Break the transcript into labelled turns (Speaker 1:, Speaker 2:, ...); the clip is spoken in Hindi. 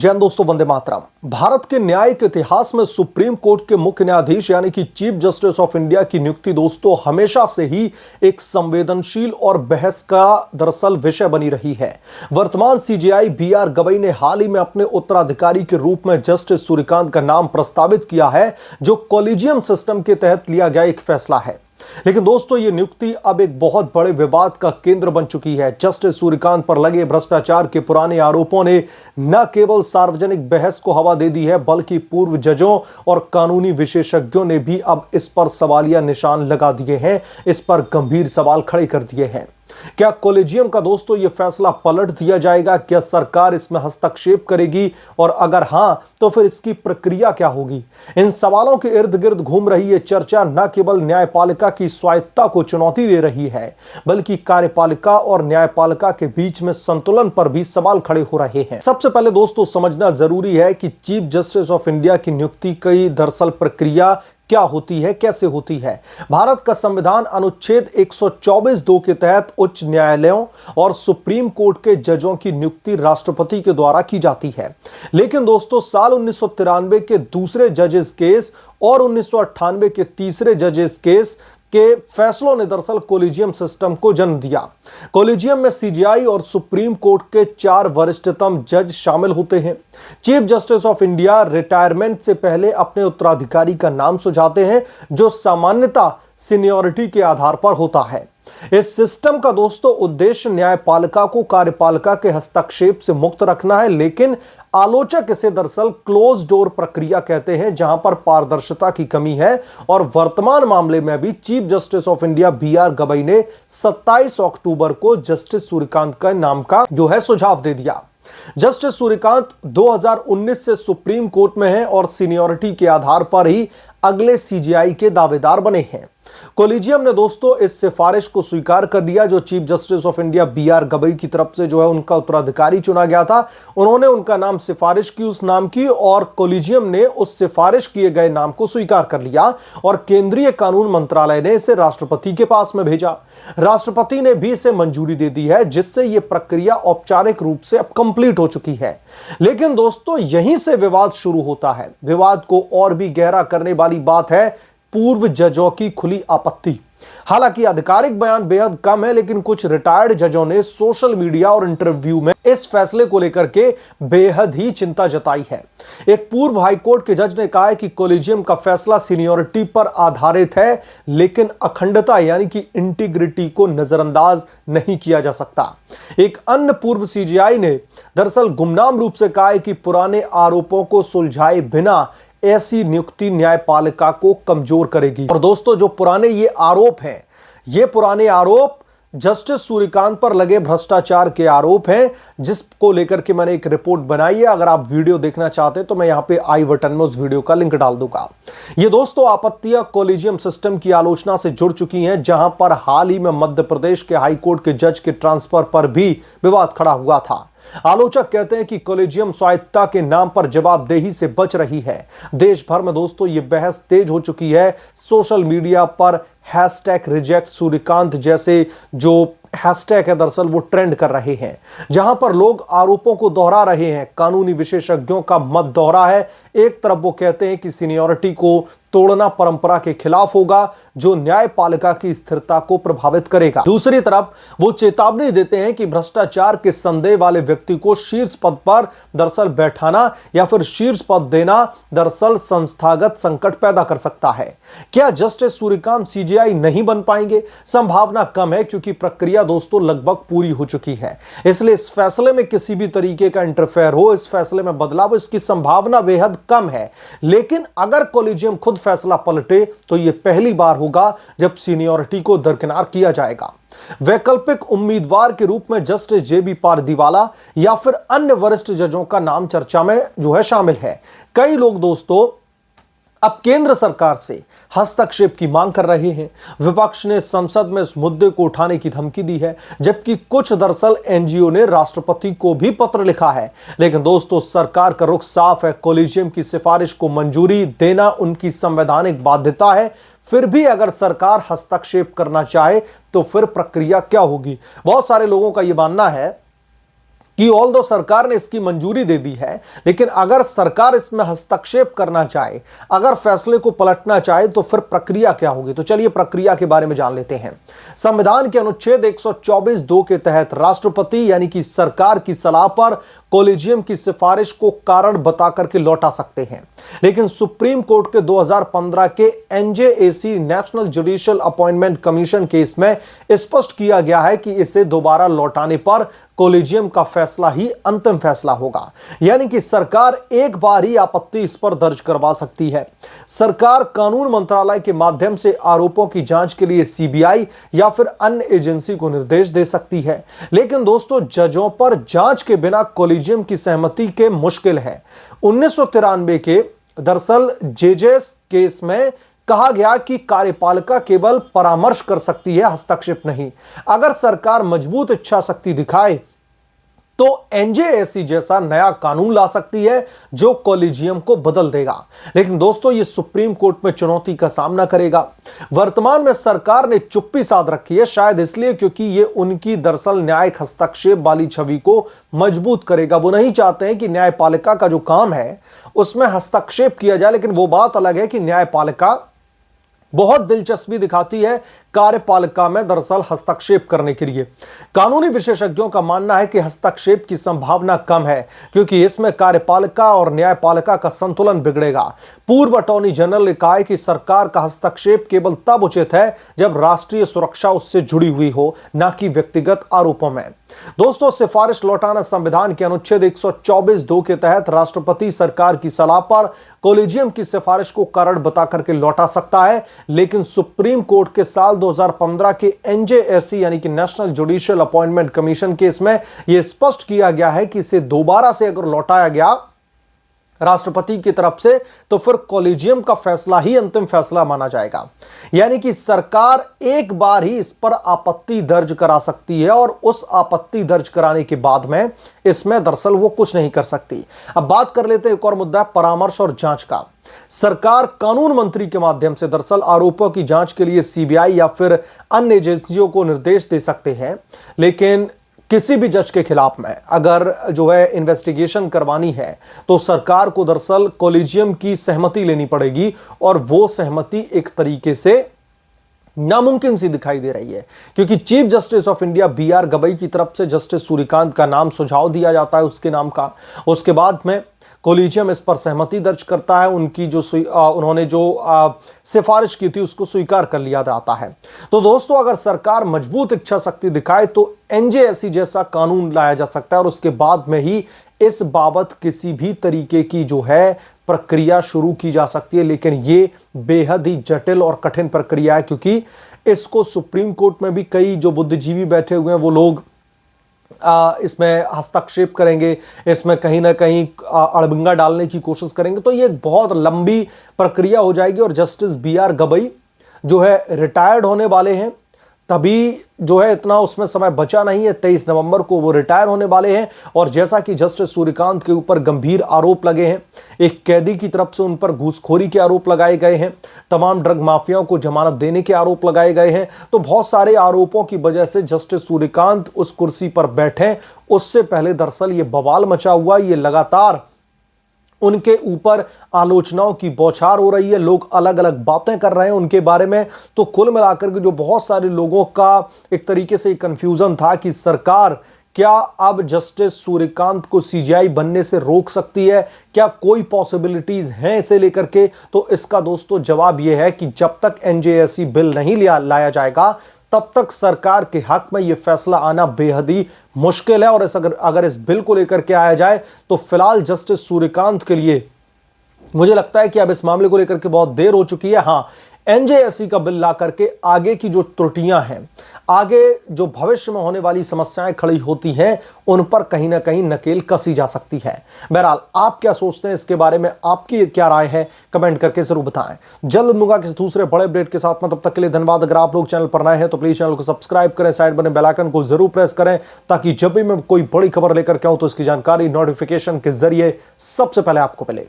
Speaker 1: जैन दोस्तों, वंदे मातरम। भारत के न्यायिक इतिहास में सुप्रीम कोर्ट के मुख्य न्यायाधीश यानी कि चीफ जस्टिस ऑफ इंडिया की नियुक्ति दोस्तों हमेशा से ही एक संवेदनशील और बहस का दरअसल विषय बनी रही है। वर्तमान सीजेआई बी.आर. गवई ने हाल ही में अपने उत्तराधिकारी के रूप में जस्टिस सूर्यकांत का नाम प्रस्तावित किया है, जो कॉलेजियम सिस्टम के तहत लिया गया एक फैसला है। लेकिन दोस्तों, यह नियुक्ति अब एक बहुत बड़े विवाद का केंद्र बन चुकी है। जस्टिस सूर्यकांत पर लगे भ्रष्टाचार के पुराने आरोपों ने न केवल सार्वजनिक बहस को हवा दे दी है, बल्कि पूर्व जजों और कानूनी विशेषज्ञों ने भी अब इस पर सवालिया निशान लगा दिए हैं, इस पर गंभीर सवाल खड़े कर दिए हैं। क्या कॉलेजियम का दोस्तों यह फैसला पलट दिया जाएगा? क्या सरकार इसमें हस्तक्षेप करेगी? और अगर हां, तो फिर इसकी प्रक्रिया क्या होगी? इन सवालों के इर्द गिर्द घूम रही यह चर्चा न केवल न्यायपालिका की स्वायत्तता को चुनौती दे रही है, बल्कि कार्यपालिका और न्यायपालिका के बीच में संतुलन पर भी सवाल खड़े हो रहे हैं। सबसे पहले दोस्तों समझना जरूरी है कि चीफ जस्टिस ऑफ इंडिया की नियुक्ति की दरअसल प्रक्रिया क्या होती है, कैसे होती है। भारत का संविधान अनुच्छेद 124(2) के तहत उच्च न्यायालयों और सुप्रीम कोर्ट के जजों की नियुक्ति राष्ट्रपति के द्वारा की जाती है। लेकिन दोस्तों, साल 1993 के दूसरे जजेस केस और 1998 के तीसरे जजेस केस के फैसलों ने दरअसल कॉलेजियम सिस्टम को जन्म दिया। कॉलेजियम में सीजेआई और सुप्रीम कोर्ट के 4 वरिष्ठतम जज शामिल होते हैं। Chief justice of India retirement से पहले अपने उत्तराधिकारी का नाम सुझाते हैं, जो सामान्यतः सीनियरिटी के आधार पर होता है। इस सिस्टम का दोस्तों उद्देश्य न्यायपालिका को कार्यपालिका के हस्तक्षेप से मुक्त रखना है, लेकिन आलोचक इसे दरअसल क्लोज डोर प्रक्रिया कहते हैं, जहां पर पारदर्शिता की कमी है। और वर्तमान मामले में भी chief justice of India B R. Gavai ने 27 अक्टूबर को जस्टिस सूर्यकांत का नाम का सुझाव दे दिया। जस्टिस सूर्यकांत 2019 से सुप्रीम कोर्ट में हैं और सीनियरिटी के आधार पर ही अगले सीजेआई के दावेदार बने हैं। कॉलेजियम ने दोस्तों इस सिफारिश को स्वीकार कर लिया, जो chief justice of India B R. Gavai की तरफ से उनका उत्तराधिकारी चुना गया था। उन्होंने उनका नाम सिफारिश की, उस नाम की, और कॉलेजियम ने उस सिफारिश किए गए नाम को स्वीकार कर लिया और केंद्रीय कानून मंत्रालय ने इसे राष्ट्रपति के पास में भेजा। राष्ट्रपति ने भी इसे मंजूरी दे दी है, जिससे यह प्रक्रिया औपचारिक रूप से अब कंप्लीट हो चुकी है। लेकिन दोस्तों, यहीं से विवाद शुरू होता है। विवाद को और भी गहरा करने वाली बात है पूर्व जजों की खुली आपत्ति। हालांकि आधिकारिक बयान बेहद कम है, लेकिन कुछ रिटायर्ड जजों ने सोशल मीडिया और इंटरव्यू में इस फैसले को लेकर के बेहद ही चिंता जताई है। एक पूर्व हाईकोर्ट के जज ने कहा है कि कॉलेजियम का फैसला सीनियरिटी पर आधारित है, लेकिन अखंडता यानी कि इंटीग्रिटी को नजरअंदाज नहीं किया जा सकता। एक अन्य पूर्व सीजेआई ने दरअसल गुमनाम रूप से कहा है कि पुराने आरोपों को सुलझाए बिना ऐसी नियुक्ति न्यायपालिका को कमजोर करेगी। और दोस्तों, जो पुराने ये आरोप हैं, ये पुराने आरोप जस्टिस सूर्यकांत पर लगे भ्रष्टाचार के आरोप हैं, जिसको लेकर के मैंने एक रिपोर्ट बनाई है। अगर आप वीडियो देखना चाहते हैं तो मैं यहां पे आई बटन में उस वीडियो का लिंक डाल दूंगा। ये दोस्तों आपत्तियां कॉलेजियम सिस्टम की आलोचना से जुड़ चुकी हैं, जहां पर हाल ही में मध्य प्रदेश के हाईकोर्ट के जज के ट्रांसफर पर भी विवाद खड़ा हुआ था। आलोचक कहते हैं कि कॉलेजियम स्वायत्तता के नाम पर जवाबदेही से बच रही है। देश भर में दोस्तों यह बहस तेज हो चुकी है। सोशल मीडिया पर #रिजेक्ट सूर्यकांत जैसे जो हैशटैग है दरअसल वो ट्रेंड कर रहे हैं, जहां पर लोग आरोपों को दोहरा रहे हैं। कानूनी विशेषज्ञों का मत दोहरा है। एक तरफ वो कहते हैं कि सीनियरिटी को तोड़ना परंपरा के खिलाफ होगा, जो न्यायपालिका की स्थिरता को प्रभावित करेगा। दूसरी तरफ वो चेतावनी देते हैं कि भ्रष्टाचार के संदेह वाले व्यक्ति को शीर्ष पद पर दरअसल बैठाना या फिर शीर्ष पद देना दरअसल संस्थागत संकट पैदा कर सकता है। क्या जस्टिस सूर्यकांत सीजेआई नहीं बन पाएंगे? संभावना कम है, क्योंकि प्रक्रिया दोस्तों लगभग पूरी हो चुकी है। इसलिए इस फैसले में किसी भी तरीके का इंटरफेयर हो, इस फैसले में बदलाव, इसकी संभावना बेहद कम है। लेकिन अगर कॉलेजियम खुद फैसला पलटे तो यह पहली बार होगा जब सीनियरिटी को दरकिनार किया जाएगा। वैकल्पिक उम्मीदवार के रूप में जस्टिस जे.बी. पारदीवाला या फिर अन्य वरिष्ठ जजों का नाम चर्चा में शामिल है। कई लोग दोस्तों अब केंद्र सरकार से हस्तक्षेप की मांग कर रहे हैं। विपक्ष ने संसद में इस मुद्दे को उठाने की धमकी दी है, जबकि कुछ दरअसल एनजीओ ने राष्ट्रपति को भी पत्र लिखा है। लेकिन दोस्तों, सरकार का रुख साफ है। कॉलेजियम की सिफारिश को मंजूरी देना उनकी संवैधानिक बाध्यता है। फिर भी अगर सरकार हस्तक्षेप करना चाहे तो फिर प्रक्रिया क्या होगी? बहुत सारे लोगों का यह मानना है कि ऑल्दो सरकार ने इसकी मंजूरी दे दी है, लेकिन अगर सरकार इसमें हस्तक्षेप करना चाहे, अगर फैसले को पलटना चाहे, तो फिर प्रक्रिया क्या होगी। तो चलिए प्रक्रिया के बारे में जान लेते हैं। संविधान के अनुच्छेद 124(2) के तहत राष्ट्रपति यानी कि सरकार की सलाह पर कॉलेजियम की सिफारिश को कारण बता करके लौटा सकते हैं, लेकिन सुप्रीम कोर्ट के 2015 के NJAC national judicial appointment commission case में स्पष्ट किया गया है कि इसे दोबारा लौटाने पर कॉलेजियम का फैसला ही अंतिम फैसला होगा, यानी कि सरकार एक बार ही आपत्ति इस पर दर्ज करवा सकती है। सरकार कानून मंत्रालय के माध्यम से आरोपों की जांच के लिए सीबीआई या फिर अन्य एजेंसी को निर्देश दे सकती है, लेकिन दोस्तों जजों पर जांच के बिना कॉलेजियम की सहमति के मुश्किल है। 1993 के दरअसल जेजेस केस में कहा गया कि कार्यपालिका केवल परामर्श कर सकती है, हस्तक्षेप नहीं। अगर सरकार मजबूत इच्छा शक्ति दिखाए तो एनजेएसी जैसा नया कानून ला सकती है जो कॉलेजियम को बदल देगा, लेकिन दोस्तों ये सुप्रीम कोर्ट में चुनौती का सामना करेगा। वर्तमान में सरकार ने चुप्पी साध रखी है, शायद इसलिए क्योंकि ये उनकी दरअसल न्यायिक हस्तक्षेप वाली छवि को मजबूत करेगा। वो नहीं चाहते हैं कि न्यायपालिका का जो काम है उसमें हस्तक्षेप किया जाए, लेकिन वो बात अलग है कि न्यायपालिका बहुत दिलचस्पी दिखाती है कार्यपालिका में दरअसल हस्तक्षेप करने के लिए। कानूनी विशेषज्ञों का मानना है कि हस्तक्षेप की संभावना कम है, क्योंकि इसमें कार्यपालिका और न्यायपालिका का संतुलन बिगड़ेगा। पूर्व अटॉर्नी जनरल ने कहा है कि सरकार का हस्तक्षेप केवल तब उचित है जब राष्ट्रीय सुरक्षा उससे जुड़ी हुई हो, न कि व्यक्तिगत आरोपों में। दोस्तों सिफारिश लौटाना संविधान के अनुच्छेद 124(2) के तहत राष्ट्रपति सरकार की सलाह पर कॉलेजियम की सिफारिश को कारण बता करके लौटा सकता है, लेकिन सुप्रीम कोर्ट के साल 2015 के एनजेएसी यानी कि national judicial appointment commission case में यह स्पष्ट किया गया है कि इसे दोबारा से अगर लौटाया गया राष्ट्रपति की तरफ से तो फिर कॉलेजियम का फैसला ही अंतिम फैसला माना जाएगा, यानी कि सरकार एक बार ही इस पर आपत्ति दर्ज करा सकती है और उस आपत्ति दर्ज कराने के बाद में इसमें दरअसल वो कुछ नहीं कर सकती। अब बात कर लेते हैं एक और मुद्दा, परामर्श और जांच का। सरकार कानून मंत्री के माध्यम से दरअसल आरोपों की जांच के लिए सीबीआई या फिर अन्य एजेंसियों को निर्देश दे सकते हैं, लेकिन किसी भी जज के खिलाफ में अगर जो है इन्वेस्टिगेशन करवानी है तो सरकार को दरअसल कॉलेजियम की सहमति लेनी पड़ेगी, और वो सहमति एक तरीके से नामुमकिन सी दिखाई दे रही है, क्योंकि chief justice of India B R Gavai की तरफ से जस्टिस सूर्यकांत का नाम सुझाव दिया जाता है उसके नाम का, उसके बाद में कॉलेजियम इस पर सहमति दर्ज करता है, उनकी जो उन्होंने जो सिफारिश की थी उसको स्वीकार कर लिया जाता है। तो दोस्तों अगर सरकार मजबूत इच्छा शक्ति दिखाए तो एनजेएसी जैसा कानून लाया जा सकता है और उसके बाद में ही इस बाबत किसी भी तरीके की जो है प्रक्रिया शुरू की जा सकती है, लेकिन ये बेहद ही जटिल और कठिन प्रक्रिया है, क्योंकि इसको सुप्रीम कोर्ट में भी कई जो बुद्धिजीवी बैठे हुए हैं वो लोग इसमें हस्तक्षेप करेंगे, इसमें कहीं ना कहीं अड़बिंगा डालने की कोशिश करेंगे, तो ये बहुत लंबी प्रक्रिया हो जाएगी। और जस्टिस बीआर गवई जो है रिटायर्ड होने वाले हैं, तभी जो है इतना उसमें समय बचा नहीं है, 23 नवंबर को वो रिटायर होने वाले हैं। और जैसा कि जस्टिस सूर्यकांत के ऊपर गंभीर आरोप लगे हैं, एक कैदी की तरफ से उन पर घूसखोरी के आरोप लगाए गए हैं, तमाम ड्रग माफियाओं को जमानत देने के आरोप लगाए गए हैं, तो बहुत सारे आरोपों की वजह से जस्टिस सूर्यकांत उस कुर्सी पर बैठे। उससे पहले दरअसल ये बवाल मचा हुआ, ये लगातार उनके ऊपर आलोचनाओं की बौछार हो रही है, लोग अलग अलग बातें कर रहे हैं उनके बारे में। तो कुल मिलाकर के जो बहुत सारे लोगों का एक तरीके से कंफ्यूजन था कि सरकार क्या अब जस्टिस सूर्यकांत को सीजीआई बनने से रोक सकती है, क्या कोई पॉसिबिलिटीज हैं इसे लेकर के, तो इसका दोस्तों जवाब यह है कि जब तक एनजेएसी बिल नहीं लाया जाएगा तब तक सरकार के हक में यह फैसला आना बेहद ही मुश्किल है। और अगर इस बिल को लेकर के आया जाए तो फिलहाल जस्टिस सूर्यकांत के लिए मुझे लगता है कि अब इस मामले को लेकर के बहुत देर हो चुकी है। हां, एनजेएसी का बिल ला करके आगे की जो त्रुटियां हैं, आगे जो भविष्य में होने वाली समस्याएं खड़ी होती हैं, उन पर कहीं ना कहीं नकेल कसी जा सकती है। बहरहाल आप क्या सोचते हैं इसके बारे में, आपकी क्या राय है, कमेंट करके जरूर बताएं। जल्द मिलूंगा किसी दूसरे बड़े अपडेट के साथ में, तब तक के लिए धन्यवाद। अगर आप लोग चैनल पर नए हैं तो प्लीज चैनल को सब्सक्राइब करें, साइड बने बेल आइकन को जरूर प्रेस करें, ताकि जब भी मैं कोई बड़ी खबर लेकर के आऊं तो इसकी जानकारी नोटिफिकेशन के जरिए सबसे पहले आपको मिले।